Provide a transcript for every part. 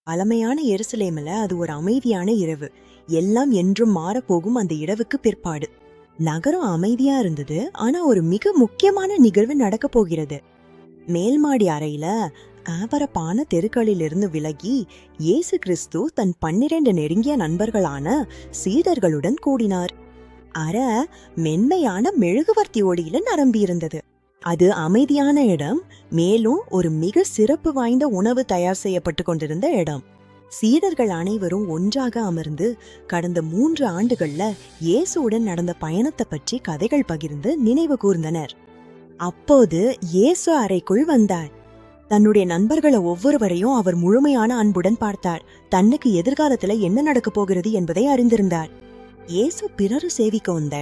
பழமையான எருசலேமில் அது ஒரு அமைதியான இரவு. எல்லாம் என்றும் மாறப்போகும் அந்த இரவுக்கு பிற்பாடு நகரம் அமைதியா இருந்தது. ஆனா ஒரு மிக முக்கியமான நிகழ்வு நடக்க போகிறது. மேல்மாடி அறையில ஆபரப்பான தெருக்களிலிருந்து விலகி இயேசு கிறிஸ்து தன் 12 நெருங்கிய நண்பர்களான சீடர்களுடன் கூடினார். அறை மென்மையான மெழுகுவர்த்தி ஒளியில நிரம்பியிருந்தது. அது அமைதியான இடம். மேலும் ஒரு மிக சிறப்பு வாய்ந்த உணவு தயார் செய்யப்பட்டு கொண்டிருந்த இடம். சீடர்கள் அனைவரும் ஒன்றாக அமர்ந்து கடந்த 3 ஆண்டுகள்ல இயேசுவுடன் நடந்த பயணத்தை பற்றி கதைகள் பகிர்ந்து நினைவு கூர்ந்தனர். அப்போது இயேசு அறைக்குள் வந்தார். தன்னுடைய நண்பர்களை ஒவ்வொருவரையும் அவர் முழுமையான அன்புடன் பார்த்தார். தன்னுக்கு எதிர்காலத்துல என்ன நடக்க போகிறது என்பதை அறிந்திருந்தார். இயேசு பிறரு சேவிக்க வந்த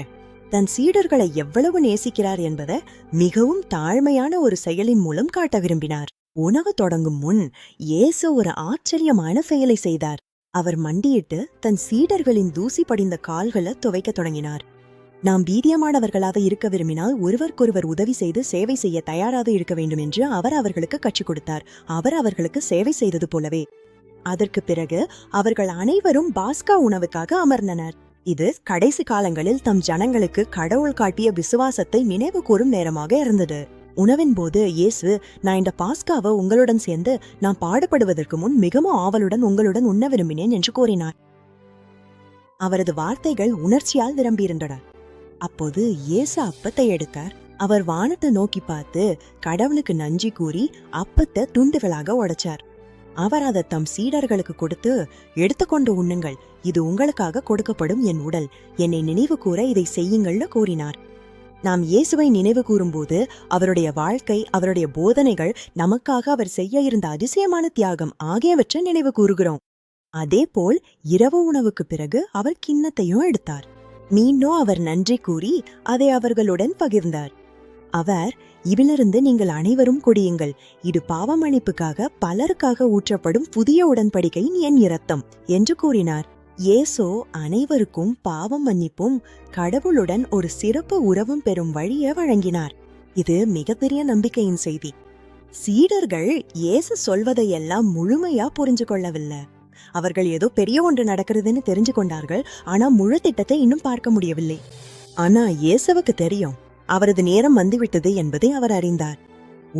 தன் சீடர்களை எவ்வளவு நேசிக்கிறார் என்பதை மிகவும் தாழ்மையான ஒரு செயலின் மூலம் காட்ட விரும்பினார். உணவு தொடங்கும் முன் இயேசு ஒரு ஆச்சரியமான செயலை செய்தார். அவர் மண்டியிட்டு தன் சீடர்களின் தூசி படிந்த கால்களை துவைக்க தொடங்கினார். நாம் பீதியமானவர்களாக இருக்க விரும்பினால் ஒருவருக்கொருவர் உதவி செய்து சேவை செய்ய தயாராக இருக்க வேண்டும் என்று அவர் அவர்களுக்கு கற்றுக் கொடுத்தார். அவர் அவர்களுக்கு சேவை செய்தது போலவே. அதற்கு பிறகு அவர்கள் அனைவரும் பாஸ்கா உணவுக்காக அமர்ந்தனர். இது கடைசி காலங்களில் தம் ஜனங்களுக்கு கடவுள் காட்டிய விசுவாசத்தை நினைவு கூறும் நேரமாக இருந்தது. உணவின் போது இயேசு, நான் இந்த பாஸ்காவை உங்களுடன் சேர்ந்து நான் பாடுபடுவதற்கு முன் மிகவும் ஆவலுடன் உங்களுடன் உண்ண விரும்பினேன் என்று கூறினார். அவரது வார்த்தைகள் உணர்ச்சியால் நிரம்பியிருந்தன. அப்போது இயேசு அப்பத்தை எடுத்தார். அவர் வானத்தை நோக்கி பார்த்து கடவுளுக்கு நன்றி கூறி அப்பத்தை துண்டுகளாக உடைச்சார். அவர் அதை தம் சீடர்களுக்கு கொடுத்து, எடுத்துக்கொண்டு உண்ணுங்கள், இது உங்களுக்காக கொடுக்கப்படும் என் உடல், என்னை நினைவு கூற இதை செய்யுங்கள்னு கூறினார். நாம் இயேசுவை நினைவு கூறும்போது அவருடைய வாழ்க்கை, அவருடைய போதனைகள், நமக்காக அவர் செய்ய இருந்த அதிசயமான தியாகம் ஆகியவற்றை நினைவு கூறுகிறோம். அதே போல் இரவு உணவுக்கு பிறகு அவர் கிண்ணத்தையும் எடுத்தார். மீண்டும் அவர் நன்றி கூறி அதை அவர்களுடன் பகிர்ந்தார். அவர், இதிலிருந்து நீங்கள் அனைவரும் குடியுங்கள், இது பாவ மன்னிப்புக்காக பலருக்காக ஊற்றப்படும் புதிய உடன்படிக்கையின் என் இரத்தம் என்று கூறினார். இயேசு அனைவருக்கும் பாவம் மன்னிப்பும் கடவுளுடன் ஒரு சிறப்பு உறவும் பெறும் வழியை வழங்கினார். இது மிகப்பெரிய நம்பிக்கையின் செய்தி. சீடர்கள் இயேசு சொல்வதையெல்லாம் முழுமையா புரிஞ்சு கொள்ளவில்லை. அவர்கள் ஏதோ பெரிய ஒன்று நடக்கிறதுன்னு தெரிஞ்சு கொண்டார்கள். ஆனா முழு திட்டத்தை இன்னும் பார்க்க முடியவில்லை. ஆனா இயேசுவுக்கு தெரியும், அவரது நேரம் வந்துவிட்டது என்பதை அவர் அறிந்தார்.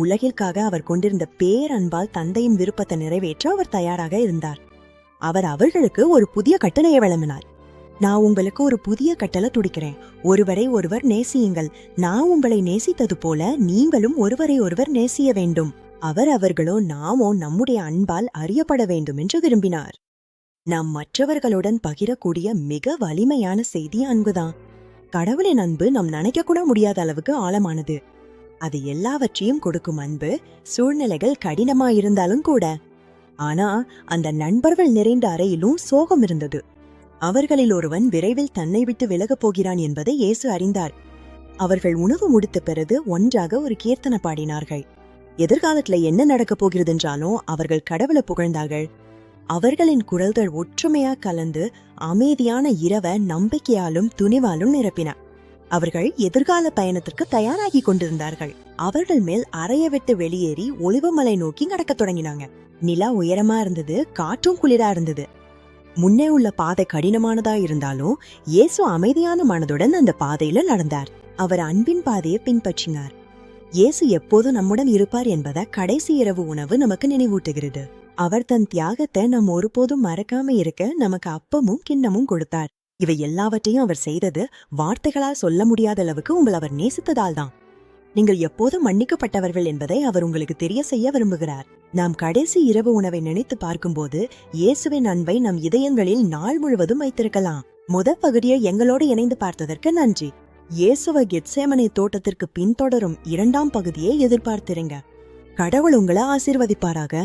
உலகிற்காக அவர் கொண்டிருந்த பேரன்பால் தந்தையின் விருப்பத்தை நிறைவேற்ற அவர் தயாராக இருந்தார். அவர் அவர்களுக்கு ஒரு புதிய கட்டளையை வழங்கினார். நான் உங்களுக்கு ஒரு புதிய கட்டளை துடிக்கிறேன், ஒருவரை ஒருவர் நேசியுங்கள், நான் உங்களை நேசித்தது போல நீங்களும் ஒருவரை ஒருவர் நேசிய வேண்டும். அவர்களோ நாமோ நம்முடைய அன்பால் அறியப்பட வேண்டும் என்று விரும்பினார். நாம் மற்றவர்களுடன் பகிரக்கூடிய மிக வலிமையான செய்தி அன்புதான். கடவுளின் அன்பு நாம் நினைக்க கூட முடியாத அளவுக்கு ஆழமானது. அது எல்லாவற்றையும் கொடுக்கும் அன்பு, சூழ்நிலைகள் கடினமாயிருந்தாலும் கூட. ஆனா அந்த நண்பர்கள் நிறைந்த அறையிலும் சோகம் இருந்தது. அவர்களில் ஒருவன் விரைவில் தன்னை விட்டு விலகப் போகிறான் என்பதை இயேசு அறிந்தார். அவர்கள் உணவு முடித்த பிறகு ஒன்றாக ஒரு கீர்த்தனை பாடினார்கள். எதிர்காலத்துல என்ன நடக்க போகிறது என்றாலும் அவர்கள் கடவுளை புகழ்ந்தார்கள். அவர்களின் குரல்கள் ஒற்றுமையா கலந்து அமைதியான இரவை நம்பிக்கையாலும் துணிவாலும் நிரப்பின. அவர்கள் எதிர்கால பயணத்திற்கு தயாராகி கொண்டிருந்தார்கள். அவர்கள் மேல் அறையை விட்டு வெளியேறி ஒலிவமலை நோக்கி நடக்க தொடங்கினாங்க. நிலா உயரமா இருந்தது, காற்றும் குளிரா இருந்தது. முன்னே உள்ள பாதை கடினமானதா இருந்தாலும் இயேசு அமைதியான மனதுடன் அந்த பாதையில நடந்தார். அவர் அன்பின் பாதையை பின்பற்றினார். இயேசு எப்போதும் நம்முடன் இருப்பார் என்பதை கடைசி இரவு உணவு நமக்கு நினைவூட்டுகிறது. அவர் தன் தியாகத்தை நம்ம ஒருபோதும் மறக்காம இருக்க நமக்கு அப்பமும் கிண்ணமும் கொடுத்தார். இவை எல்லாவற்றையும் அவர் செய்தது வார்த்தைகளால் சொல்ல முடியாத அளவுக்கு உங்களை அவர் நேசித்ததால் தான். நீங்கள் எப்போதும் மன்னிக்கப்பட்டவர்கள் என்பதை அவர் உங்களுக்கு தெரிய செய்ய விரும்புகிறார். நாம் கடைசி இரவு உணவை நினைத்து பார்க்கும்போது இயேசுவின் அன்பை நம் இதயங்களில் நாள் முழுவதும் வைத்திருக்கலாம். முதல் பகுதியை எங்களோடு இணைந்து பார்த்ததற்கு நன்றி. இயேசுவை கெத்சேமனே தோட்டத்திற்கு பின்தொடரும் 2ஆம் பகுதியை எதிர்பார்த்திருங்க. கடவுள் உங்களை ஆசீர்வதிப்பாராக.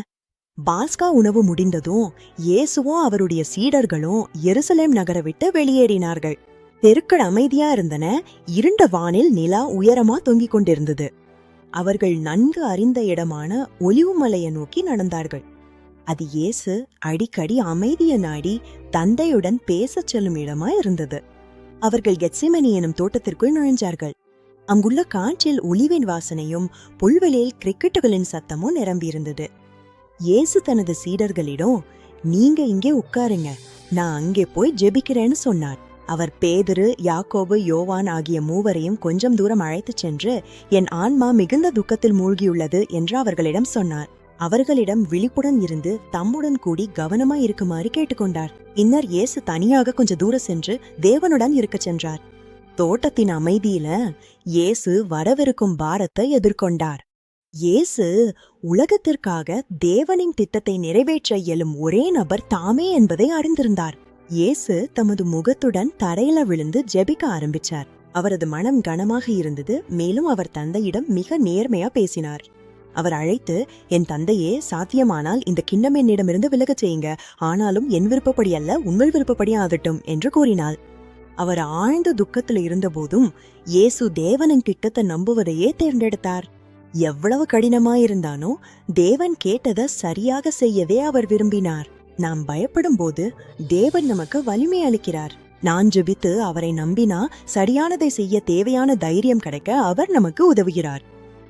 பாஸ்கா உணவு முடிந்ததும் இயேசுவும் அவருடைய சீடர்களும் எருசலேம் நகரை விட்டு வெளியேறினார்கள். தெருக்கள் அமைதியா இருந்தன. இருண்ட வானில் நிலா உயரமா தொங்கிக் கொண்டிருந்தது. அவர்கள் நன்கு அறிந்த இடமான ஒலிவுமலையை நோக்கி நடந்தார்கள். அது இயேசு அடிக்கடி அமைதியை நாடி தந்தையுடன் பேசச் செல்லும் இடமா இருந்தது. அவர்கள் கெத்செமனே எனும் தோட்டத்திற்குள் நுழைஞ்சார்கள். அங்குள்ள காற்றில் ஒலிவின் வாசனையும் புல்வெளியில் கிரிக்கெட்டுகளின் சத்தமும் நிரம்பியிருந்தது. இயேசு தனது சீடர்களிடம், நீங்க இங்கே உட்காருங்க, நான் அங்கே போய் ஜெபிக்கிறேன்னு சொன்னார். அவர் பேதுரு, யாக்கோபு, யோவான் ஆகிய மூவரையும் கொஞ்சம் தூரம் அழைத்துச் சென்று, என் ஆன்மா மிகுந்த துக்கத்தில் மூழ்கியுள்ளது என்று அவர்களிடம் சொன்னார். அவர்களிடம் விழிப்புடன் இருந்து தம்முடன் கூடி கவனமாய் இருக்குமாறு கேட்டுக்கொண்டார். பின்னர் இயேசு தனியாக கொஞ்ச தூரம் சென்று தேவனுடன் இருக்கச் சென்றார். தோட்டத்தின் அமைதியில இயேசு வரவிருக்கும் பாரத்தை எதிர்கொண்டார். இயேசு உலகத்திற்காக தேவனின் திட்டத்தை நிறைவேற்ற இயலும் ஒரே நபர் தாமே என்பதை அறிந்திருந்தார். இயேசு தமது முகத்துடன் தரையில விழுந்து ஜெபிக்க ஆரம்பிச்சார். அவரது மனம் கனமாக இருந்தது. மேலும் அவர் தந்தையிடம் மிக நேர்மையா பேசினார். அவர் அழைத்து, என் தந்தையே, சாத்தியமானால் இந்த கிண்ணம் என்னிடமிருந்து விலகச் செய்யுங்க, ஆனாலும் என் விருப்பப்படி அல்ல, உங்கள் விருப்பப்படி ஆகட்டும் என்று கூறினாள். அவர் ஆழ்ந்த துக்கத்தில் இருந்தபோதும் இயேசு தேவனின் திட்டத்தை நம்புவதையே தேர்ந்தெடுத்தார். எவ்வளவு கடினமாயிருந்தானோ தேவன் கேட்டதை சரியாக செய்யவே அவர் விரும்பினார். நாம் பயப்படும் போது தேவன் நமக்கு வலிமை அளிக்கிறார். நான் ஜெபித்து அவரை நம்பினா சரியானதை செய்ய தேவையான தைரியம் கிடைக்க அவர் நமக்கு உதவுகிறார்.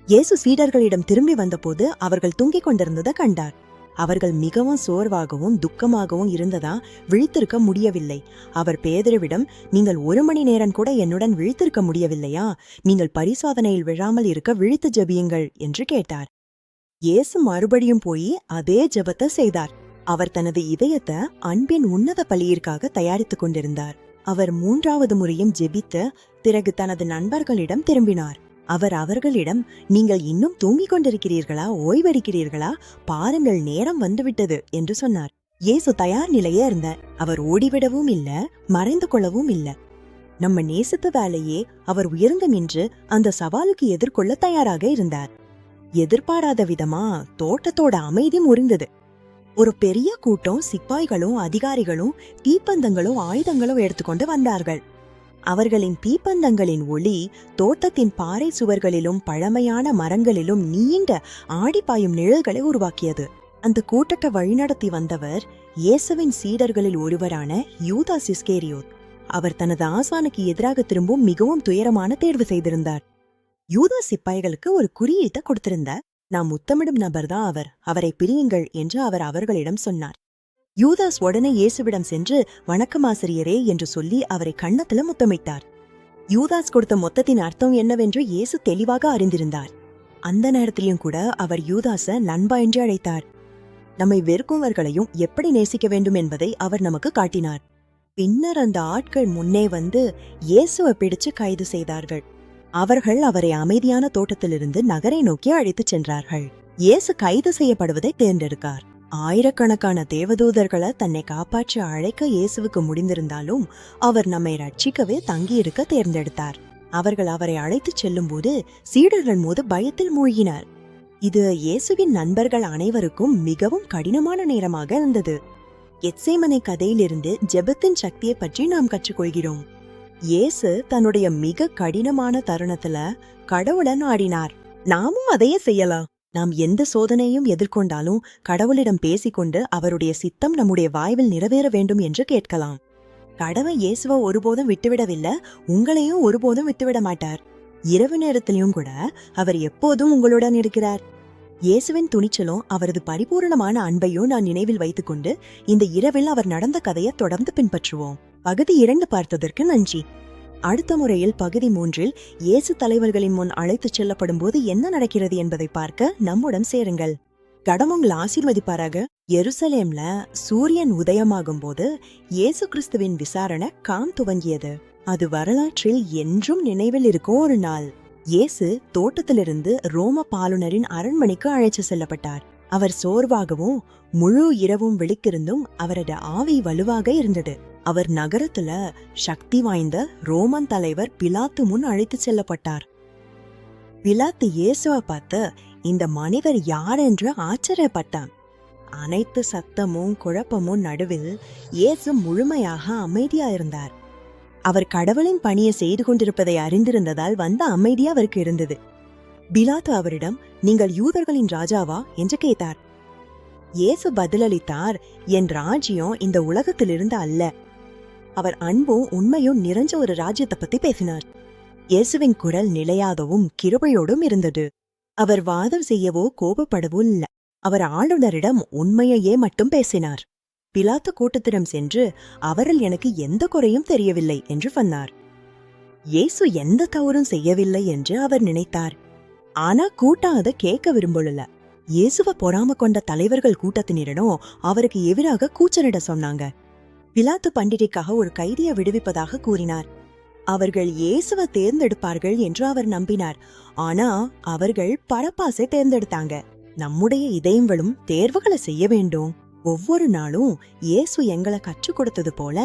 இயேசு சீடர்களிடம் திரும்பி வந்தபோது அவர்கள் தூங்கிக் கொண்டிருந்ததை கண்டார். அவர்கள் மிகவும் சோர்வாகவும் துக்கமாகவும் இருந்ததா விழித்திருக்க முடியவில்லை. அவர் பேதுருவிடம், நீங்கள் 1 மணி நேரம் கூட என்னுடன் விழித்திருக்க முடியவில்லையா? நீங்கள் பரிசோதனையில் விழாமல் இருக்க விழித்து ஜெபியுங்கள் என்று கேட்டார். இயேசு மறுபடியும் போய் அதே ஜெபத்தை செய்தார். அவர் தனது இதயத்தை அன்பின் உன்னத பலியிற்காக தயாரித்துக் கொண்டிருந்தார். அவர் 3வது முறையும் ஜெபித்து பிறகு தனது நண்பர்களிடம் திரும்பினார். அவர் அவர்களிடம், நீங்கள் இன்னும் தூங்கிக் கொண்டிருக்கிறீர்களா, ஓய்வெடுக்கிறீர்களா? பாருங்கள், நேரம் வந்துவிட்டது என்று சொன்னார். இயேசு தயார் நிலையே இருந்தார். அவர் ஓடிவிடவும் இல்ல, மறைந்து கொள்ளவும் இல்ல. நம்ம நேசித்த வேலையே அவர் உயர்ந்து நின்று அந்த சவாலுக்கு எதிர்கொள்ள தயாராக இருந்தார். எதிர்பாராத விதமா தோட்டத்தோட அமைதி முறிந்தது. ஒரு பெரிய கூட்டம் சிப்பாய்களும் அதிகாரிகளும் தீப்பந்தங்களும் ஆயுதங்களும் எடுத்துக்கொண்டு வந்தார்கள். அவர்களின் தீப்பந்தங்களின் ஒளி தோட்டத்தின் பாறை சுவர்களிலும் பழமையான மரங்களிலும் நீண்ட ஆடிப்பாயும் நிழல்களை உருவாக்கியது. அந்த கூட்டத்தை வழிநடத்தி வந்தவர் இயேசுவின் சீடர்களில் ஒருவரான யூதாஸ் இஸ்கேரியோத். அவர் தனது ஆசானுக்கு எதிராக திரும்பவும் மிகவும் துயரமான தேர்வு செய்திருந்தார். யூதாஸ் சிப்பாய்களுக்கு ஒரு குறியீட்டை கொடுத்திருந்தார். நாம் முத்தமிடும் நபர்தான் அவர், அவரை பிரியுங்கள் என்று அவர் அவர்களிடம் சொன்னார். யூதாஸ் உடனே இயேசுவிடம் சென்று, வணக்கம் ஆசிரியரே என்று சொல்லி அவரை கன்னத்துல முத்தமிட்டார். யூதாஸ் கொடுத்த மொத்தத்தின் அர்த்தம் என்னவென்று இயேசு தெளிவாக அறிந்திருந்தார். அந்த நேரத்திலும் கூட அவர் யூதாஸ நண்பா என்று அழைத்தார். நம்மை வெறுக்குவர்களையும் எப்படி நேசிக்க வேண்டும் என்பதை அவர் நமக்கு காட்டினார். பின்னர் அந்த ஆட்கள் முன்னே வந்து இயேசுவை பிடிச்சு கைது செய்தார்கள். அவர்கள் அவரை அமைதியான தோட்டத்திலிருந்து நகரை நோக்கி அழைத்துச் சென்றார்கள். இயேசு கைது செய்யப்படுவதை தேர்ந்தெடுக்கார். ஆயிரக்கணக்கான தேவதூதர்களை தன்னை காப்பாற்ற அழைக்க இயேசுவுக்கு முடிந்திருந்தாலும் அவர் நம்மை ரட்சிக்கவே தங்கியிருக்க தேர்ந்தெடுத்தார். அவர்கள் அவரை அழைத்துச் செல்லும் போது சீடர்கள் மீது பயத்தில் மூழ்கினார். இது இயேசுவின் நண்பர்கள் அனைவருக்கும் மிகவும் கடினமான நேரமாக இருந்தது. கெத்சேமனே கதையிலிருந்து ஜெபத்தின் சக்தியை பற்றி நாம் கற்றுக்கொள்கிறோம். இயேசு தன்னுடைய மிக கடினமான தருணத்துல கடவுளுடன் ஆடினார். நாமும் அதையே செய்யலாம். நாம் எந்த சோதனையும் எதிர்கொண்டாலும் கடவுளிடம் பேசிக்கொண்டு அவருடைய சித்தம் நம்முடைய வாழ்வில் நிறைவேற வேண்டும் என்று கேட்கலாம். கடவுள் இயேசுவை ஒருபோதும் விட்டுவிடவில்லை, உங்களையும் ஒருபோதும் விட்டுவிட மாட்டார். இரவு நேரத்திலையும் கூட அவர் எப்போதும் உங்களுடன் இருக்கிறார். இயேசுவின் துணிச்சலும் அவரது பரிபூரணமான அன்பையும் நான் நினைவில் வைத்துக்கொண்டு இந்த இரவில் அவர் நடந்த கதையை தொடர்ந்து பின்பற்றுவோம். பகுதி 2 பார்த்ததற்கு நன்றி. அடுத்த முறையில் பகுதி 3 இயேசு தலைவர்களின் முன் அழைத்துச் செல்லப்படும் போது என்ன நடக்கிறது என்பதை பார்க்க நம்முடன் சேருங்கள். கடவுள் ஆசீர்வதிப்பாராக. எருசலேம்ல சூரியன் உதயமாகும் போது இயேசு கிறிஸ்துவின் விசாரணை துவங்கியது. அது வரலாற்றில் என்றும் நினைவில் இருக்கும் ஒரு நாள். இயேசு தோட்டத்திலிருந்து ரோம பாலுனரின் அரண்மனைக்கு அழைத்து செல்லப்பட்டார். அவர் சோர்வாகவும் முழு இரவும் விழித்திருந்தும் அவரது ஆவி வலுவாக இருந்தது. அவர் நகரத்துல சக்தி வாய்ந்த ரோமன் தலைவர் பிலாத்து முன் அழைத்து செல்லப்பட்டார். பிலாத்து இயேசுவை பார்த்து இந்த மனிதர் யார் என்று ஆச்சரியப்பட்டான். அனைத்து சத்தமும் குழப்பமும் நடுவில் இயேசு முழுமையாக அமைதியா இருந்தார். அவர் கடவுளின் பணியை செய்து கொண்டிருப்பதை அறிந்திருந்ததால் வந்த அமைதி அவருக்கு இருந்தது. பிலாத்து அவரிடம், நீங்கள் யூதர்களின் ராஜாவா என்று கேட்டார். இயேசு பதிலளித்தார், என் ராஜ்யம் இந்த உலகத்திலிருந்து அல்ல. அவர் அன்பும் உண்மையும் நிறைஞ்ச ஒரு ராஜ்யத்தை பத்தி பேசினார். இயேசுவின் குரல் நிலையாகவும் கிருபையோடும் இருந்தது. அவர் வாதம் செய்யவோ கோபப்படவோ இல்ல. அவர் ஆளுநரிடம் உண்மையையே மட்டும் பேசினார். பிலாத்து கூட்டத்திடம் சென்று, அவரில் எனக்கு எந்த குறையும் தெரியவில்லை என்று சொன்னார். இயேசு எந்த தவறும் செய்யவில்லை என்று அவர் நினைத்தார். ஆனா கூட்டம் அதை கேட்க விரும்பல. இயேசுவ பொறாம கொண்ட தலைவர்கள் கூட்டத்தினரிடம் அவருக்கு எதிராக கூச்சலிட சொன்னாங்க. பிலாத்து பண்டிகைக்காக ஒரு கைதியை விடுவிப்பதாக கூறினார். அவர்கள் இயேசுவ தேர்ந்தெடுப்பார்கள் என்று அவர் நம்பினார். ஆனா அவர்கள் பரபாசை தேர்ந்தெடுத்தாங்க. நம்முடைய இதயங்களும் தேர்வுகளை செய்ய வேண்டும். ஒவ்வொரு நாளும் இயேசு எங்களை கற்றுக் கொடுத்தது போல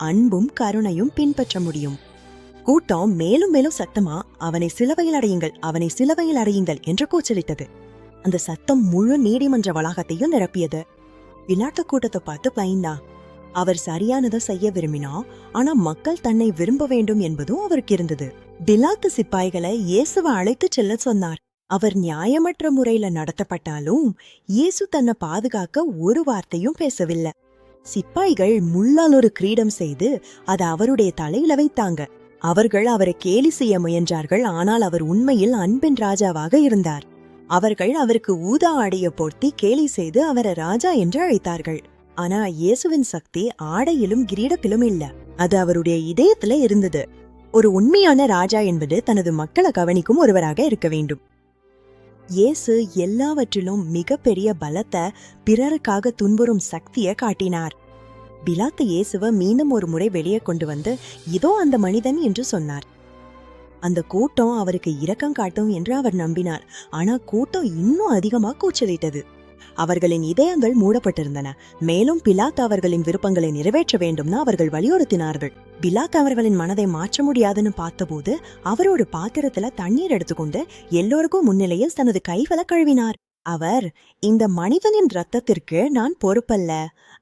அன்பும் கருணையும் பின்பற்ற முடியும். கூட்டம் மேலும் மேலும் சத்தமா, அவனை சிலுவையில் அறையுங்கள், அவனை சிலுவையில் அறையுங்கள் என்று கூச்சலிட்டது. அந்த சத்தம் முழு நீதிமன்ற வளாகத்தையும் நிரப்பியது. பிலாத்து கூட்டத்தை பார்த்து பயந்தா. அவர் சரியானதை செய்ய விரும்பினா, ஆனா மக்கள் தன்னை விரும்ப வேண்டும் என்பதும் அவருக்கு இருந்தது. பிலாத்து சிப்பாய்களை இயேசுவை அழைத்து செல்ல சொன்னார். அவர் நியாயமற்ற முறையில நடத்தப்பட்டாலும் இயேசு தன்னை பாதுகாக்க ஒரு வார்த்தையும் பேசவில்லை. சிப்பாய்கள் முள்ளால் ஒரு கிரீடம் செய்து அதை அவருடைய தலையில வைத்தாங்க. அவர்கள் அவரை கேலி செய்ய முயன்றார்கள். ஆனால் அவர் உண்மையில் அன்பின் ராஜாவாக இருந்தார். அவர்கள் அவருக்கு ஊதா ஆடைய போர்த்தி கேலி செய்து அவரை ராஜா என்று அழைத்தார்கள். ஆனா இயேசுவின் சக்தி ஆடையிலும் கிரீடத்திலும் இல்ல, அது அவருடைய இதயத்துல இருந்தது. ஒரு உண்மையான ராஜா என்பது தனது மக்களை கவனிக்கும் ஒருவராக இருக்க வேண்டும். இயேசு எல்லாவற்றிலும் மிகப்பெரிய பலத்தை, பிறருக்காக துன்புறும் சக்தியை காட்டினார். பிலாத்து இயேசுவை மீண்டும் ஒரு முறை வெளியே கொண்டு வந்து, இதோ அந்த மனிதன் என்று சொன்னார். அந்த கூட்டம் அவருக்கு இரக்கம் காட்டும் என்று அவர் நம்பினார். ஆனா கூட்டம் இன்னும் அதிகமா கூச்சலிட்டது. அவர்களின் இதயங்கள் மூடப்பட்டிருந்தன. மேலும் பிலாத்து அவர்களின் விருப்பங்களை நிறைவேற்ற வேண்டும்னு அவர்கள் வலியுறுத்தினார்கள். பிலாத்து அவர்களின் மனதை மாற்ற முடியாதுன்னு பார்த்தபோது அவர் ஒரு பாத்திரத்துல தண்ணீர் எடுத்துக்கொண்டு எல்லோருக்கும் முன்னிலையில் தனது கைகளை கழுவினார். அவர், இந்த மனிதனின் இரத்தத்திற்கு நான் பொறுப்பல்ல,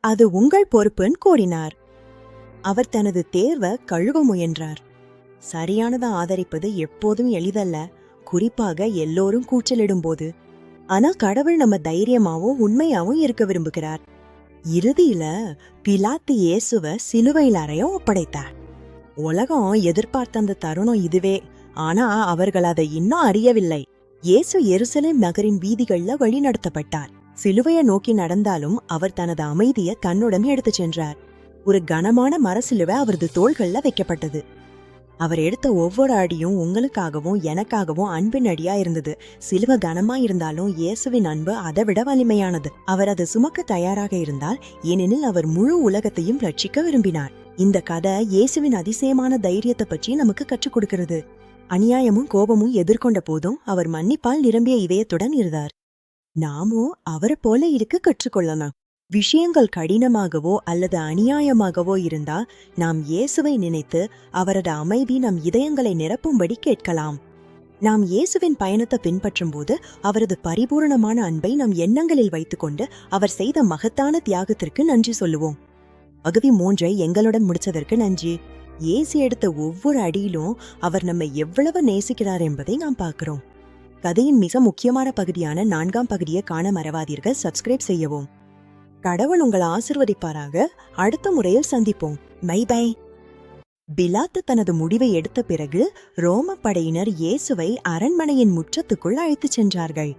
அது உங்கள் பொறுப்புன்னு கூறினார். அவர் தனது தேர்வை கழுவ முயன்றார். சரியானதை ஆதரிப்பது எப்போதும் எளிதல்ல, குறிப்பாக எல்லோரும் கூச்சலிடும் போது. ஆனா கடவுள் நம்ம தைரியமாவும் உண்மையாவும் இருக்க விரும்புகிறார். இறுதியில பிலாத்து இயேசுவை சிலுவையில் அறைய ஒப்படைத்தார். உலகம் எதிர்பார்த்த அந்த தருணம் இதுவே. ஆனா அவர்கள் அதை இன்னும் அறியவில்லை. இயேசு எருசலேம் நகரின் வீதிகள்ல வழி நடத்தப்பட்டார். சிலுவையை நோக்கி நடந்தாலும் அவர் தனது அமைதியை தன்னுடன் எடுத்து சென்றார். ஒரு கனமான மர சிலுவை அவரது தோள்கள்ல வைக்கப்பட்டது. அவர் எடுத்த ஒவ்வொரு அடியும் உங்களுக்காகவும் எனக்காகவும் அன்பின் அடியா இருந்தது. சிலுவை கனமா இருந்தாலும் இயேசுவின் அன்பு அதை விட வலிமையானது. அவர் அதை சுமக்க தயாராக இருந்தால், ஏனெனில் அவர் முழு உலகத்தையும் ரட்சிக்க விரும்பினார். இந்த கதை இயேசுவின் அதிசயமான தைரியத்தை பற்றி நமக்கு கற்றுக் கொடுக்கிறது. அநியாயமும் கோபமும் எதிர்கொண்ட போதும் அவர் மன்னிப்பால் நிரம்பிய இதயத்துடன் இருந்தார். நாமும் அவரை போல இருக்க கற்றுக்கொள்ளலாம். விஷயங்கள் கடினமாகவோ அல்லது அநியாயமாகவோ இருந்தா நாம் இயேசுவை நினைத்து அவரது அமைதி நம் இதயங்களை நிரப்பும்படி கேட்கலாம். நாம் இயேசுவின் பயணத்தை பின்பற்றும் போது அவரது பரிபூரணமான அன்பை நம் எண்ணங்களில் வைத்துக்கொண்டு அவர் செய்த மகத்தான தியாகத்திற்கு நன்றி சொல்லுவோம். பகுதி 3 எங்களுடன் முடிச்சதற்கு நன்றி. இயேசு எடுத்த ஒவ்வொரு அடியிலும் அவர் நம்மை எவ்வளவு நேசிக்கிறார் என்பதை நாம் பார்க்கிறோம். கதையின் மிக முக்கியமான பகுதியான 4ஆம் பகுதியை காண மறவாதீர்கள். சப்ஸ்கிரைப் செய்யவும். கடவுள் உங்களை ஆசிர்வதிப்பாராக. அடுத்த முறையில் சந்திப்போம். Bye bye. பிலாத்து தனது முடிவை எடுத்த பிறகு ரோம படையினர் இயேசுவை அரண்மனையின் முற்றத்துக்குள் அழைத்துச் சென்றார்கள்.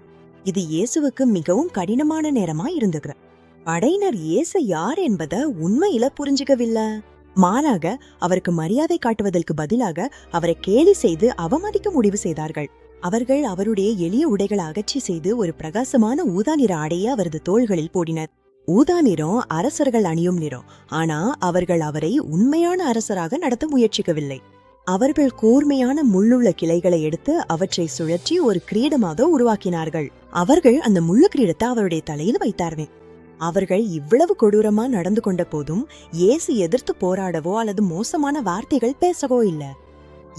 இது இயேசுவுக்கு மிகவும் கடினமான நேரமா இருந்தது. படையினர் இயேசு யார் என்பதை உண்மையில புரிஞ்சுக்கவில்லை. மாறாக அவருக்கு மரியாதை காட்டுவதற்கு பதிலாக அவரை கேலி செய்து அவமதிக்க முடிவு செய்தார்கள். அவர்கள் அவருடைய எளிய உடைகளை அகற்றி செய்து ஒரு பிரகாசமான ஊதா நிற ஆடையை அவரது தோள்களில் போடினர். ஊதா நிறம் அரசர்கள் அணியும் நிறம். ஆனா அவர்கள் அவரை உண்மையான அரசராக நடத்த முயற்சிக்கவில்லை. அவர்கள் கூர்மையான முள்ளுள்ள கிளைகளை எடுத்து அவற்றை சுழற்றி ஒரு கிரீடமாக உருவாக்கினார்கள். அவர்கள் அந்த முள்ளு கிரீடத்தை அவருடைய தலையில் வைத்தார்கள். அவர்கள் இவ்வளவு கொடூரமா நடந்து கொண்ட போதும் இயேசு எதிர்த்து போராடவோ அல்லது மோசமான வார்த்தைகள் பேசவோ இல்ல.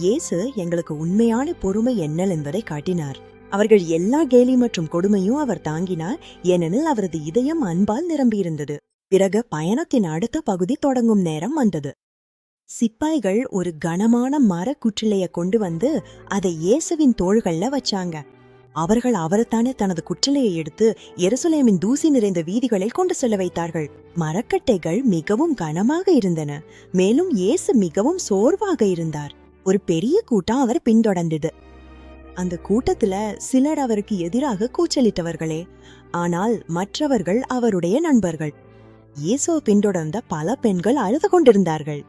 இயேசு எங்களுக்கு உண்மையான பொறுமை என்னல் என்பதை காட்டினார். அவர்கள் எல்லா கேலி மற்றும் கொடுமையும் அவர் தாங்கினார், ஏனெனில் அவரது இதயம் அன்பால் நிரம்பியிருந்தது. பிறகு பயணத்தின் அடுத்த பகுதி தொடங்கும் நேரம் வந்தது. சிப்பாய்கள் ஒரு கனமான மர குற்றிலைய கொண்டு வந்து அதை இயேசுவின் தோள்கள்ல வச்சாங்க. அவர்கள் அவரைத்தானே தனது குற்றிலையை எடுத்து எருசலேமின் தூசி நிறைந்த வீதிகளில் கொண்டு செல்ல வைத்தார்கள். மரக்கட்டைகள் மிகவும் கனமாக இருந்தன. மேலும் இயேசு மிகவும் சோர்வாக இருந்தார். ஒரு பெரிய கூட்டம் அவர் பின்தொடர்ந்தது. அந்த கூட்டத்துல சிலர் அவருக்கு எதிராக கூச்சலிட்டவர்களே, ஆனால் மற்றவர்கள் அவருடைய நண்பர்கள். இயேசுவை பின்தொடர்ந்த பல பெண்கள் அழுது கொண்டிருந்தார்கள்.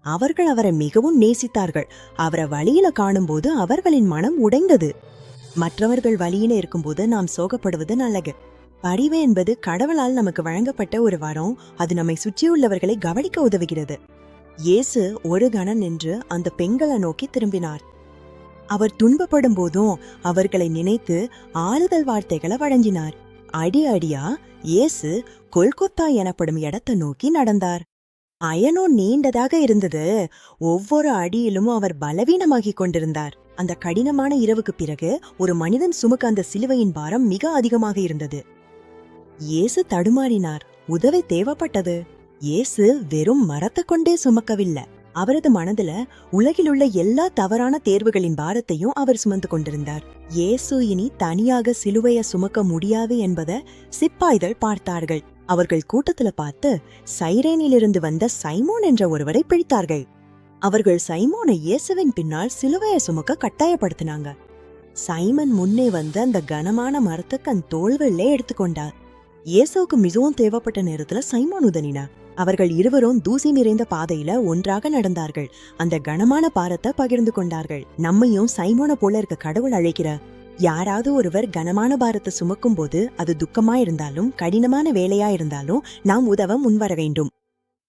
அவர்கள் அவரை மிகவும் நேசித்தார்கள். அவரை வழியில காணும்போது அவர்களின் மனம் உடைந்தது. மற்றவர்கள் வழியில இருக்கும்போது நாம் சோகப்படுவது நல்லது. பரிவு என்பது கடவுளால் நமக்கு வழங்கப்பட்ட ஒரு வரம். அது நம்மை சுற்றியுள்ளவர்களை கவனிக்க உதவுகிறது. இயேசு ஒரு கணம் நின்று அந்த பெண்களை நோக்கி திரும்பினார். அவர் துன்பப்படும் போதும் அவர்களை நினைத்து ஆறுதல் வார்த்தைகளை வழங்கினார். அடி அடியா இயேசு கொல்கொத்தா எனப்படும் இடத்தை நோக்கி நடந்தார். அயனோ நீண்டதாக இருந்தது. ஒவ்வொரு அடியிலும் அவர் பலவீனமாகிக் கொண்டிருந்தார். அந்த கடினமான இரவுக்கு பிறகு ஒரு மனிதன் சுமக்க அந்த சிலுவையின் பாரம் மிக அதிகமாக இருந்தது. இயேசு தடுமாறினார். உதவி தேவைப்பட்டது. இயேசு வெறும் மரத்தை கொண்டே சுமக்கவில்லை. அவரது மனதுல உலகில் உள்ள எல்லா தவறான தேர்வுகளின் பாரத்தையும் அவர் சுமந்து கொண்டிருந்தார். இயேசு இனி தனியாக சிலுவையை சுமக்க முடியாது என்பதை சிப்பாய்கள் பார்த்தார்கள். அவர்கள் கூட்டத்துல பார்த்து சைரேனிலிருந்து வந்த சைமோன் என்ற ஒருவரை பிடித்தார்கள். அவர்கள் சைமோனை இயேசுவின் பின்னால் சிலுவையை சுமக்க கட்டாயப்படுத்தினாங்க. சைமன் முன்னே வந்து அந்த கனமான மரத்தை தன் தோள்களிலே எடுத்துக்கொண்டார். இயேசுவுக்கு மிகவும் தேவைப்பட்ட நேரத்துல சைமோன் உதவினார். அவர்கள் இருவரும் தூசி நிறைந்த பாதையில ஒன்றாக நடந்தார்கள். அந்த கனமான பாரத்தை பகிர்ந்து கொண்டார்கள். நம்மையும் சைமோனை போல இருக்க கடவுள் அழைக்கிறார். யாராவது ஒருவர் கனமான பாரத்தை சுமக்கும் போது அது துக்கமா இருந்தாலும் கடினமான வேலையா இருந்தாலும் நாம் உதவ முன்வர வேண்டும்.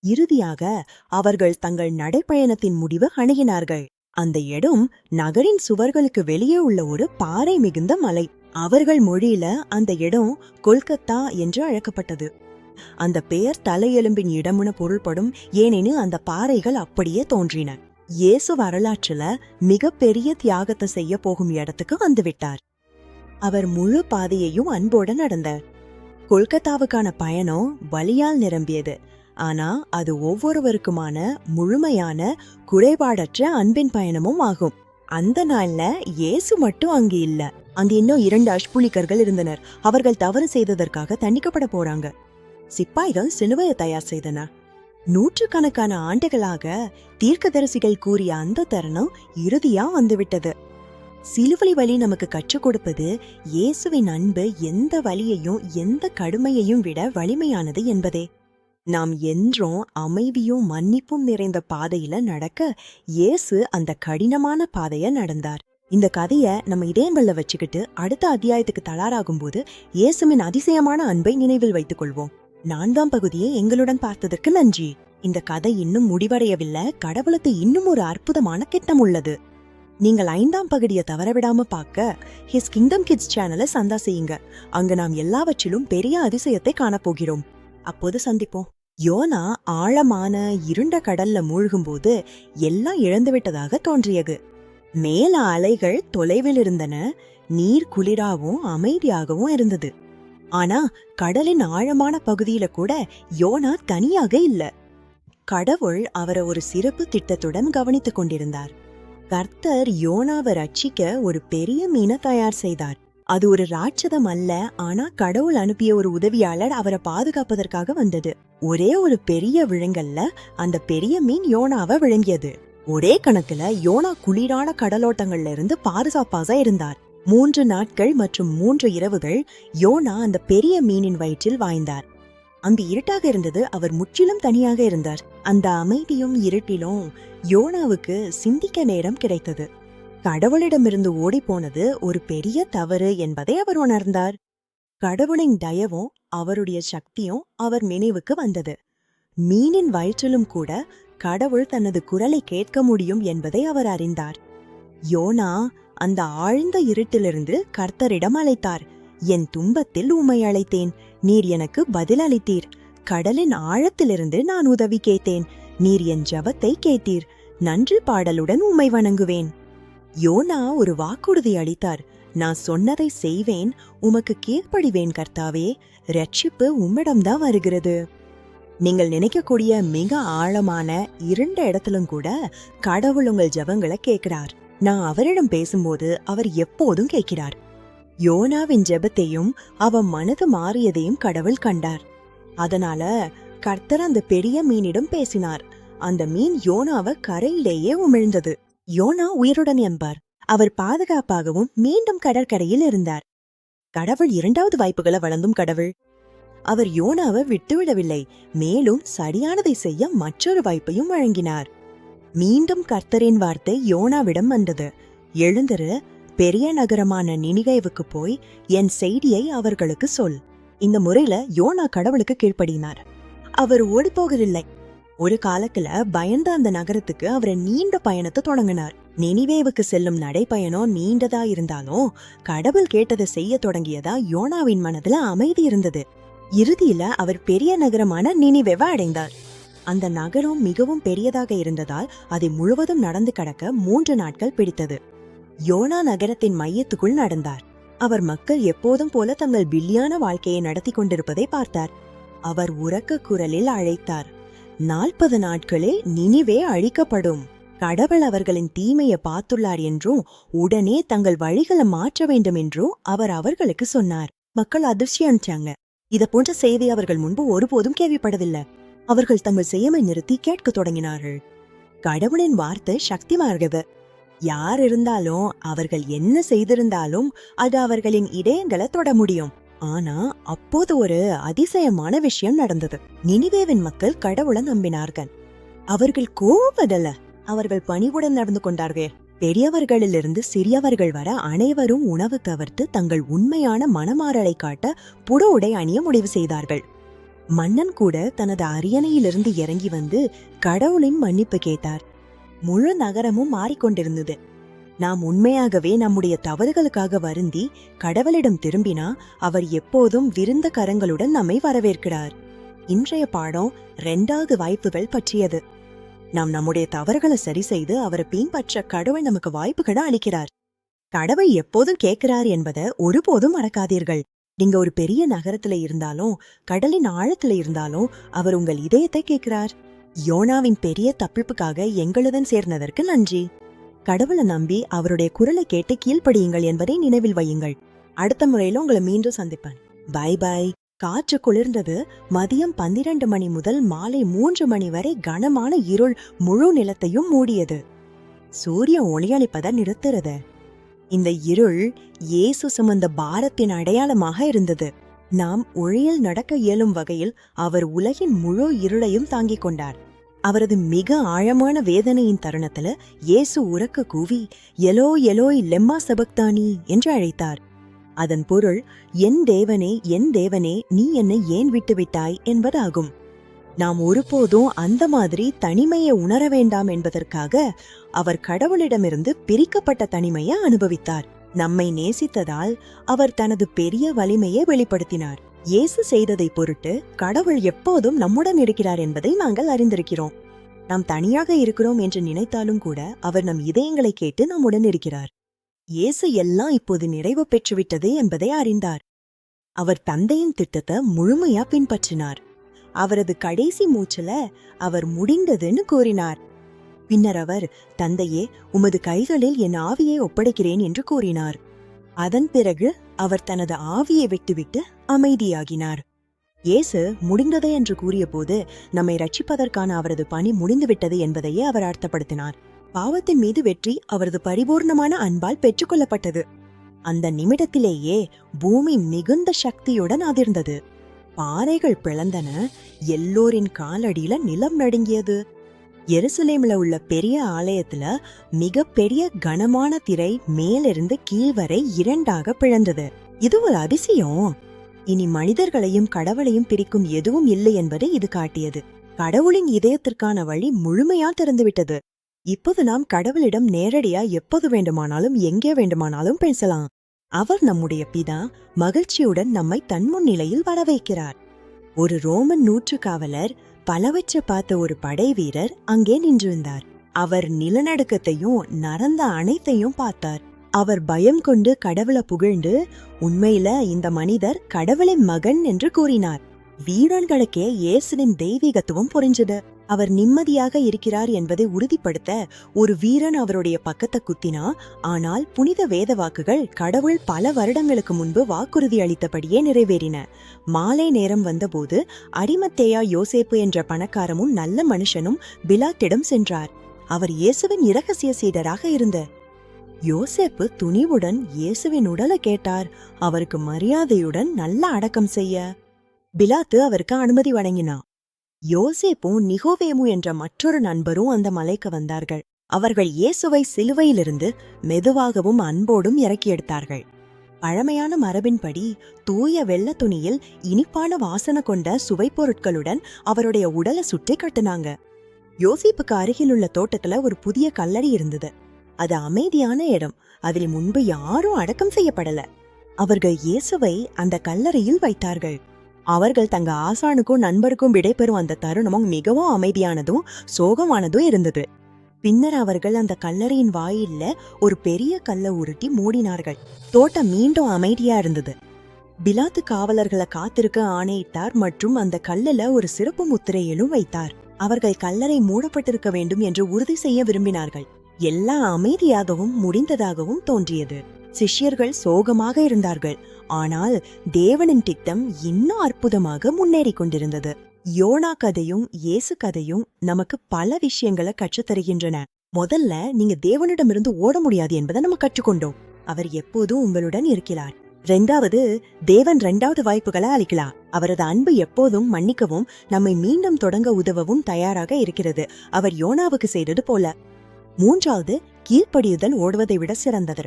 இறுதியாக அவர்கள் தங்கள் நடைப்பயணத்தின் முடிவு அணுகினார்கள். அந்த இடம் நகரின் சுவர்களுக்கு வெளியே உள்ள ஒரு பாறை மிகுந்த மலை. அவர்கள் மொழியில அந்த இடம் கொல்கத்தா என்று அழைக்கப்பட்டது. அந்த பெயர் தலையெலும்பின் இடம்னு பொருள்படும். ஏனெனில் அந்த பாறைகள் அப்படியே தோன்றின. இயேசு வரலாற்றுல மிகப்பெரிய தியாகத்தை செய்ய போகும் இடத்துக்கு வந்துவிட்டார். அவர் முழு பாதையையும் அன்போடு நடந்தார். கொல்கத்தாவுக்கான பயணம் வலியால் நிரம்பியது. ஆனா அது ஒவ்வொருவருக்குமான முழுமையான குறைபாடற்ற அன்பின் பயணமும் ஆகும். அந்த நாள்ல இயேசு மட்டும் அங்கு இல்ல. அங்கு இன்னும் 2 அஷ்புலிக்கர்கள் இருந்தனர். அவர்கள் தவறு செய்ததற்காக தண்டிக்கப்பட போறாங்க. சிப்பாய்கள் சிலுவையை தயார் செய்தனர். நூற்றுக்கணக்கான ஆண்டுகளாக தீர்க்கதரிசிகள் கூறிய அந்த தருணம் இறுதியா வந்துவிட்டது. சிலுவை வழி நமக்கு கற்றுக் கொடுப்பது இயேசுவின் அன்பு எந்த வலியையும் எந்த கடுமையையும் விட வலிமையானது என்பதே. நாம் என்றும் அமைதியும் மன்னிப்பும் நிறைந்த பாதையில நடக்க இயேசு அந்த கடினமான பாதைய நடந்தார். இந்த கதைய நம்ம இதயங்கள்ல வச்சுக்கிட்டு அடுத்த அத்தியாயத்துக்கு தயாராகும் போது இயேசுவின் அதிசயமான அன்பை நினைவில் வைத்துக் கொள்வோம். 4ஆம் பகுதியை எங்களுடன் பார்த்ததற்கு நன்றி. இந்த கதை இன்னும் முடிவடையவில்லை. கடவுளுக்கு இன்னும் ஒரு அற்புதமான திட்டம் உள்ளது. நீங்கள் 5ஆம் பகுதியை தவறவிடாம பார்க்க ஹிஸ் கிங்டம் கிட்ஸ் சேனலை சந்தா செய்யுங்க. அங்க நாம் எல்லாவற்றிலும் பெரிய அதிசயத்தை காணப்போகிறோம். அப்போது சந்திப்போம். யோனா ஆழமான இருண்ட கடல்ல மூழ்கும் போது எல்லாம் இழந்துவிட்டதாக தோன்றியது. மேல அலைகள் தொலைவில் இருந்தன. நீர் குளிராகவும் அமைதியாகவும் இருந்தது. ஆனா கடலின் ஆழமான பகுதியில கூட யோனா தனியாக இல்ல. கடவுள் அவரை ஒரு சிறப்பு திட்டத்துடன் கவனித்துக் கொண்டிருந்தார். கர்த்தர் யோனாவை ரட்சிக்க ஒரு பெரிய மீனை தயார் செய்தார். அது ஒரு ராட்சதம் அல்ல, ஆனா கடவுள் அனுப்பிய ஒரு உதவியாளர் அவரை பாதுகாப்பதற்காக வந்தது. ஒரே ஒரு பெரிய விழுங்கல்ல அந்த பெரிய மீன் யோனாவை விழுங்கியது. ஒரே கணக்குல யோனா குளிரான கடலோட்டங்கள்ல இருந்து பாதுகாப்பாக இருந்தார். 3 நாட்கள் மற்றும் 3 இரவுகள் யோனா அந்த பெரிய மீனின் வயிற்றில் வாய்ந்தார். அங்கு இருட்டாக இருந்தது. அவர் முற்றிலும் தனியாக இருந்தார். அந்த அமைதியும் இருட்டிலும் யோனாவுக்கு சிந்திக்க நேரம் கிடைத்தது. கடவுளிடமிருந்து ஓடி போனது ஒரு பெரிய தவறு என்பதை அவர் உணர்ந்தார். கடவுளின் தயவும் அவருடைய சக்தியும் அவர் நினைவுக்கு வந்தது. மீனின் வயிற்றிலும் கூட கடவுள் தனது குரலை கேட்க முடியும் என்பதை அவர் அறிந்தார். யோனா அந்த ஆழ்ந்த இருட்டிலிருந்து கர்த்தரிடம் அழைத்தார். என் துன்பத்தில் உம்மை அழைத்தேன், நீர் எனக்கு பதில் அளித்தீர். கடலின் ஆழத்திலிருந்து நான் உதவி கேட்டேன், நீர் என் ஜெபத்தை கேட்டீர். நன்றி பாடலுடன் உம்மை வணங்குவேன். யோனா ஒரு வாக்குறுதி அளித்தார். நான் சொன்னதை செய்வேன், உமக்கு கீழ்ப்படிவேன் கர்த்தாவே. ரட்சிப்பு உம்மிடம்தான் வருகிறது. நீங்கள் நினைக்கக்கூடிய மிக ஆழமான இருண்ட இடத்திலும் கூட கடவுள் உங்கள் ஜெபங்களை கேட்கிறார். நான் அவரிடம் பேசும்போது அவர் எப்போதும் கேட்கிறார். யோனாவின் ஜெபத்தையும் அவன் மனது மாறியதையும் கடவுள் கண்டார். அதனால கர்த்தர் அந்த பெரிய மீனிடம் பேசினார். அந்த மீன் யோனாவை கரையிலேயே உமிழ்ந்தது. யோனா உயிருடன் என்பார். அவர் பாதுகாப்பாகவும் மீண்டும் கடற்கரையில் இருந்தார். கடவுள் 2வது வாய்ப்புகளை வழங்கும் கடவுள். அவர் யோனாவை விட்டுவிடவில்லை, மேலும் சரியானதை செய்ய மற்றொரு வாய்ப்பையும் வழங்கினார். மீண்டும் கர்த்தரின் வார்த்தை யோனாவிடம் வந்தது. எழுந்திரு, பெரிய நகரமான நினிவேவுக்கு போய் என் செய்தியை அவர்களுக்கு சொல். இந்த முறையில யோனா கடவுளுக்கு கீழ்ப்படினார். அவர் ஓடி போகவில்லை. ஒரு காலத்துல பயந்த அந்த நகரத்துக்கு அவர் நீண்ட பயணத்தை தொடங்கினார். நினிவேவுக்கு செல்லும் நடைப்பயணம் நீண்டதா இருந்தாலும் கடவுள் கேட்டதை செய்ய தொடங்கியதா யோனாவின் மனதுல அமைதி இருந்தது. இறுதியில அவர் பெரிய நகரமான நினிவேவை அடைந்தார். அந்த நகரம் மிகவும் பெரியதாக இருந்ததால் அதை முழுவதும் நடந்து கடக்க 3 நாட்கள் பிடித்தது. யோனா நகரத்தின் மையத்துக்குள் நடந்தார். அவர் மக்கள் எப்போதும் போல தங்கள் பில்லியான வாழ்க்கையை நடத்தி கொண்டிருப்பதை பார்த்தார். அவர் உரக்க குரலில் அழைத்தார், 40 நாட்களில் நினிவே அழிக்கப்படும். கடவுள் அவர்களின் தீமையை பார்த்துள்ளார் என்றும் உடனே தங்கள் வழிகளை மாற்ற வேண்டும் என்றும் அவர் அவர்களுக்கு சொன்னார். மக்கள் அதிர்ச்சி அடைஞ்சாங்க. இத போன்ற செய்தி அவர்கள் முன்பு ஒருபோதும் கேள்விப்படவில்லை. அவர்கள் தங்கள் செய்யமை நிறுத்தி கேட்க தொடங்கினார்கள். கடவுளின் வார்த்தை சக்தி மாறுகிறது. யார் இருந்தாலும் அவர்கள் என்ன செய்திருந்தாலும் அது அவர்களின் இதயங்களை தொட முடியும். ஆனா அப்போது ஒரு அதிசயமான விஷயம் நடந்தது. நினிவேவின் மக்கள் கடவுளை நம்பினார்கள். அவர்கள் கோவப்படல, அவர்கள் பணிவுடன் நடந்து கொண்டார்கள். பெரியவர்களிலிருந்து சிறியவர்கள் வர அனைவரும் உணவு தவிர்த்து தங்கள் உண்மையான மனமாறலை காட்ட புட உடை அணிய முடிவு செய்தார்கள். மன்னன் கூட தனது அரியணையிலிருந்து இறங்கி வந்து கடவுளின் மன்னிப்பு கேட்டார். முழு நகரமும் மாறிக்கொண்டிருந்தது. நாம் உண்மையாகவே நம்முடைய தவறுகளுக்காக வருந்தி கடவுளிடம் திரும்பினா அவர் எப்போதும் விருந்த கரங்களுடன் நம்மை வரவேற்கிறார். இன்றைய பாடம் 2வது வாய்ப்புகள் பற்றியது. நாம் நம்முடைய தவறுகளை சரி செய்து அவரை பின்பற்ற கடவுள் நமக்கு வாய்ப்புகளை அளிக்கிறார். கடவுள் எப்போதும் கேட்கிறார் என்பதை ஒருபோதும் மறக்காதீர்கள். நீங்க ஒரு பெரிய நகரத்துல இருந்தாலும் கடலின் ஆழத்துல இருந்தாலும் அவர் உங்கள் இதயத்தை கேட்கிறார். யோனாவின் பெரிய தப்பிப்புக்காக எங்களுடன் சேர்ந்ததற்கு நன்றி. கடவுளை நம்பி அவருடைய குரலை கேட்டு கீழ்ப்படியுங்கள் என்பதை நினைவில் வையுங்கள். அடுத்த முறையில உங்களை மீண்டும் சந்திப்பேன். Bye bye. காற்று குளிர்ந்தது. மதியம் 12 மணி முதல் மாலை 3 மணி வரை கனமான இருள் முழு நிலத்தையும் மூடியது. சூரியன் ஒளியளிப்பதை நிறுத்துறது. இந்த இருள் இயேசு சுமந்த பாரத்தின் அடையாளமாக இருந்தது. நாம் ஒளியில் நடக்க இயலும் வகையில் அவர் உலகின் முழு இருளையும் தாங்கிக் கொண்டார். அவரது மிக ஆழமான வேதனையின் தருணத்துல இயேசு உரக்க கூவி எலோ எலோய் லெம்மா சபக்தானி என்று அழைத்தார். அதன் பொருள், என் தேவனே என் தேவனே நீ என்னை ஏன் விட்டுவிட்டாய் என்பதாகும். நாம் ஒருபோதும் அந்த மாதிரி தனிமையை உணர வேண்டாம் என்பதற்காக அவர் கடவுளிடமிருந்து பிரிக்கப்பட்ட தனிமையை அனுபவித்தார். நம்மை நேசித்ததால் அவர் தனது பெரிய வலிமையை வெளிப்படுத்தினார். இயேசு செய்ததை பொருட்டு கடவுள் எப்போதும் நம்முடன் இருக்கிறார் என்பதை நாங்கள் அறிந்திருக்கிறோம். நாம் தனியாக இருக்கிறோம் என்று நினைத்தாலும் கூட அவர் நம் இதயங்களை கேட்டு நம்முடன் இருக்கிறார். இயேசு எல்லாம் இப்போது நிறைவு பெற்றுவிட்டது என்பதை அறிந்தார். அவர் தந்தையின் திட்டத்தை முழுமையா பின்பற்றினார். அவரது கடைசி மூச்சுல அவர் முடிந்ததுன்னு கூறினார். பின்னர் அவர், தந்தையே, உமது கைகளில் என் ஆவியை ஒப்படைக்கிறேன் என்று கூறினார். அதன் பிறகு அவர் தனது ஆவியை விட்டுவிட்டு அமைதியாகினார். இயேசு முடிந்ததே என்று கூறிய போது நம்மை ரட்சிப்பதற்கான அவரது பணி முடிந்துவிட்டது என்பதையே அவர் அர்த்தப்படுத்தினார். பாவத்தின் மீது வெற்றி அவரது பரிபூர்ணமான அன்பால் பெற்றுக்கொள்ளப்பட்டது. அந்த நிமிடத்திலேயே பூமி மிகுந்த சக்தியுடன் அதிர்ந்தது. பாறைகள் பிளந்தன. எல்லோரின் காலடியில நிலம் நடுங்கியது. எருசலேம்ல உள்ள பெரிய ஆலயத்துல மிக பெரிய கனமான திரை மேலிருந்து கீழ்வரை 2ஆக பிளந்தது. இது ஒரு அதிசயம். இனி மனிதர்களையும் கடவுளையும் பிரிக்கும் எதுவும் இல்லை என்பதை இது காட்டியது. கடவுளின் இதயத்திற்கான வழி முழுமையா திறந்துவிட்டது. இப்போது நாம் கடவுளிடம் நேரடியா எப்போது வேண்டுமானாலும் எங்கே வேண்டுமானாலும் பேசலாம். அவர் நம்முடைய பிதா. மகிழ்ச்சியுடன் நம்மை தன் முன்னிலையில் வரவைக்கிறார். ஒரு ரோமன் நூற்றுக்காவலர் பலவற்றை பார்த்த ஒரு படை வீரர் அங்கே நின்றிருந்தார். அவர் நிலநடுக்கத்தையும் நடந்த அனைத்தையும் பார்த்தார். அவர் பயம் கொண்டு கடவுளை புகழ்ந்து, உண்மையில இந்த மனிதர் கடவுளின் மகன் என்று கூறினார். வீரர்களுக்கே இயேசுவின் தெய்வீகத்துவம் புரிஞ்சது. அவர் நிம்மதியாக இருக்கிறார் என்பதை உறுதிப்படுத்த ஒரு வீரன் அவருடைய பக்கத்தை குத்தினா, ஆனால் புனித வேத வாக்குகள் கடவுள் பல வருடங்களுக்கு முன்பு வாக்குறுதி அளித்தபடியே நிறைவேறின. மாலை நேரம் வந்தபோது அரிமத்தேயா யோசேப்பு என்ற பணக்காரமும் நல்ல மனுஷனும் பிலாத்திடம் சென்றார். அவர் இயேசுவின் இரகசிய சீடராக இருந்த யோசேப்பு துணிவுடன் இயேசுவின் உடலை கேட்டார். அவருக்கு மரியாதையுடன் நல்ல அடக்கம் செய்ய பிலாத்து அவருக்கு அனுமதி வழங்கினான். யோசேப்பும் நிகோவேமு என்ற மற்றொரு நண்பரும் அந்த மலைக்கு வந்தார்கள். அவர்கள் இயேசுவை சிலுவையிலிருந்து மெதுவாகவும் அன்போடும் இறக்கி எடுத்தார்கள். பழமையான மரபின்படி தூய வெள்ள துணியில் இனிப்பான வாசனை கொண்ட சுவை பொருட்களுடன் அவருடைய உடலை சுற்றி கட்டுனாங்க. யோசேப்புக்கு அருகிலுள்ள தோட்டத்துல ஒரு புதிய கல்லறை இருந்தது. அது அமைதியான இடம். அதில் முன்பு யாரும் அடக்கம் செய்யப்படல. அவர்கள் இயேசுவை அந்த கல்லறையில் வைத்தார்கள். அவர்கள் தங்க ஆசானுக்கும் நண்பருக்கும் விடைபெறும் அந்த தருணமும் மிகவும் அமைதியானதும் சோகமானதும் இருந்தது. பின்னர் அவர்கள் அந்த கல்லறையின் வாயில்ல ஒரு பெரிய கல்லை உருட்டி மூடினார்கள். தோட்டம் மீண்டும் அமைதியா இருந்தது. பிலாத்து காவலர்களை காத்திருக்க ஆணையிட்டார் மற்றும் அந்த கல்லுல ஒரு சிறப்பு முத்திரையிலும் வைத்தார். அவர்கள் கல்லறை மூடப்பட்டிருக்க வேண்டும் என்று உறுதி செய்ய விரும்பினார்கள். எல்லாம் அமைதியாகவும் முடிந்ததாகவும் தோன்றியது. சிஷ்யர்கள் சோகமாக இருந்தார்கள். ஆனால் தேவனின் திட்டம் இன்னும் அற்புதமாக முன்னேறி கொண்டிருந்தது. யோனா கதையும் இயேசு கதையும் நமக்கு பல விஷயங்களை கற்றுத்தருகின்றன. முதல்ல நீங்க தேவனிடமிருந்து ஓட முடியாது என்பதை நம்ம கற்றுக்கொண்டோம். அவர் எப்போதும் உங்களுடன் இருக்கிறார். இரண்டாவது, தேவன் 2வது வாய்ப்புகளை அளிக்கலாம். அவரது அன்பு எப்போதும் மன்னிக்கவும் நம்மை மீண்டும் தொடங்க உதவவும் தயாராக இருக்கிறது. அவர் யோனாவுக்கு செய்தது போல. மூன்றாவது, கீழ்ப்படியுதல் ஓடுவதை விட சிறந்தது.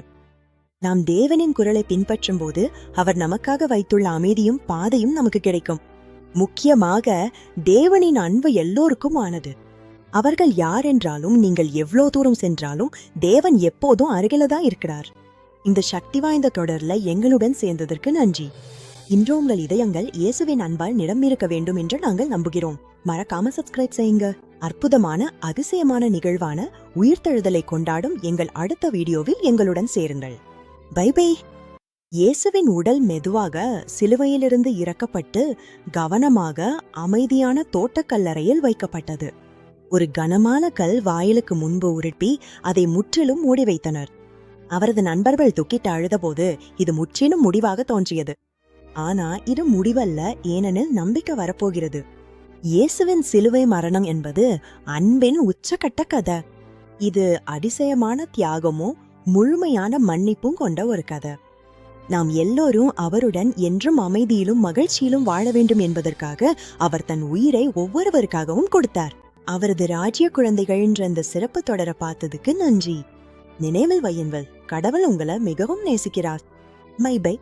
நாம் தேவனின் குரலை பின்பற்றும் போது அவர் நமக்காக வைத்துள்ள அமைதியும் பாதையும் நமக்கு கிடைக்கும். முக்கியமாக தேவனின் அன்பு எல்லோருக்கும் ஆனது. அவர்கள் யார் என்றாலும் நீங்கள் எவ்வளோ தூரம் சென்றாலும் தேவன் எப்போதும் அருகிலதான் இருக்கிறார். இந்த சக்தி வாய்ந்த தொடர்ல எங்களுடன் சேர்ந்ததற்கு நன்றி. இன்று உங்கள் இதயங்கள் இயேசுவின் அன்பால் நிரம்பியிருக்க வேண்டும் என்று நாங்கள் நம்புகிறோம். மறக்காம சப்ஸ்கிரைப் செய்யுங்க. அற்புதமான அதிசயமான நிகழ்வான உயிர்த்தெழுதலை கொண்டாடும் எங்கள் அடுத்த வீடியோவில் எங்களுடன் சேருங்கள். Bye bye. இயேசுவின் உடல் மெதுவாக சிலுவையிலிருந்து இறக்கப்பட்டு கவனமாக அமைதியான தோட்டக்கல்லறையில் வைக்கப்பட்டது. ஒரு கனமான கல் வாயிலுக்கு முன்பு உருட்டி அதை முற்றிலும் மூடி வைத்தனர். அவரது நண்பர்கள் துக்கிட்டு அழுதபோது இது முற்றிலும் முடிவாக தோன்றியது. ஆனா இது முடிவல்ல, ஏனெனில் நம்பிக்கை வரப்போகிறது. இயேசுவின் சிலுவை மரணம் என்பது அன்பின் உச்சக்கட்ட கதை. இது அதிசயமான தியாகமும் முழுமையான மன்னிப்பும் கொண்ட ஒரு கதை. நாம் எல்லோரும் அவருடன் என்றும் அமைதியிலும் மகிழ்ச்சியிலும் வாழ வேண்டும் என்பதற்காக அவர் தன் உயிரை ஒவ்வொருவருக்காகவும் கொடுத்தார். அவரது ராஜ்ய குழந்தைகள் என்ற இந்த சிறப்பு தொடர பார்த்ததுக்கு நன்றி. நினைவில் வையுங்கள், கடவுள் உங்களை மிகவும் நேசிக்கிறார். மை பை.